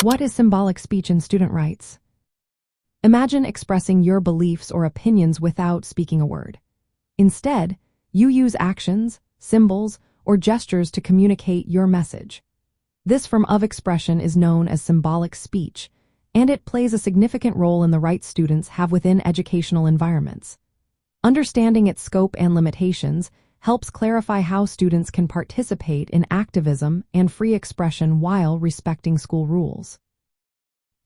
What is symbolic speech in student rights? Imagine expressing your beliefs or opinions without speaking a word. Instead, you use actions, symbols, or gestures to communicate your message. This form of expression is known as symbolic speech, and it plays a significant role in the rights students have within educational environments. Understanding its scope and limitations helps clarify how students can participate in activism and free expression while respecting school rules.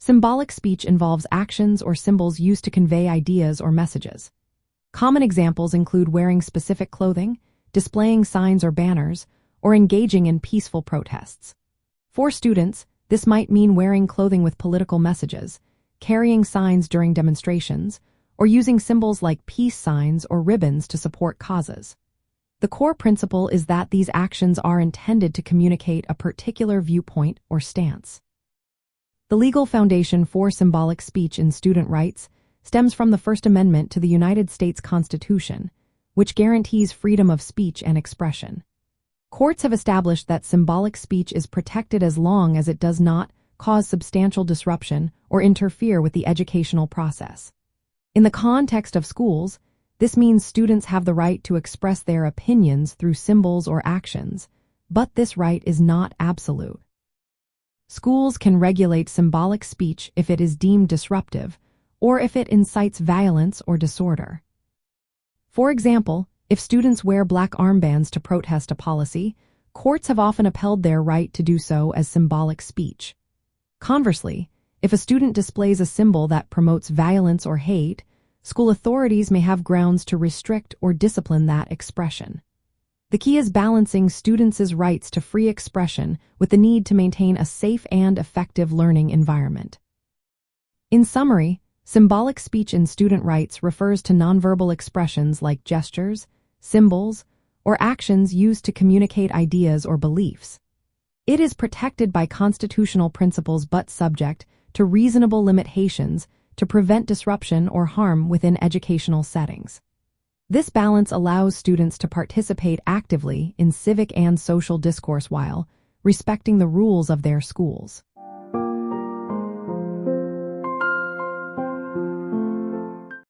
Symbolic speech involves actions or symbols used to convey ideas or messages. Common examples include wearing specific clothing, displaying signs or banners, or engaging in peaceful protests. For students, this might mean wearing clothing with political messages, carrying signs during demonstrations, or using symbols like peace signs or ribbons to support causes. The core principle is that these actions are intended to communicate a particular viewpoint or stance. The legal foundation for symbolic speech in student rights stems from the First Amendment to the United States Constitution, which guarantees freedom of speech and expression. Courts have established that symbolic speech is protected as long as it does not cause substantial disruption or interfere with the educational process. In the context of schools, this means students have the right to express their opinions through symbols or actions, but this right is not absolute. Schools can regulate symbolic speech if it is deemed disruptive, or if it incites violence or disorder. For example, if students wear black armbands to protest a policy, courts have often upheld their right to do so as symbolic speech. Conversely, if a student displays a symbol that promotes violence or hate, school authorities may have grounds to restrict or discipline that expression. The key is balancing students' rights to free expression with the need to maintain a safe and effective learning environment. In summary, symbolic speech in student rights refers to nonverbal expressions like gestures, symbols, or actions used to communicate ideas or beliefs. It is protected by constitutional principles but subject to reasonable limitations to prevent disruption or harm within educational settings. This balance allows students to participate actively in civic and social discourse while respecting the rules of their schools.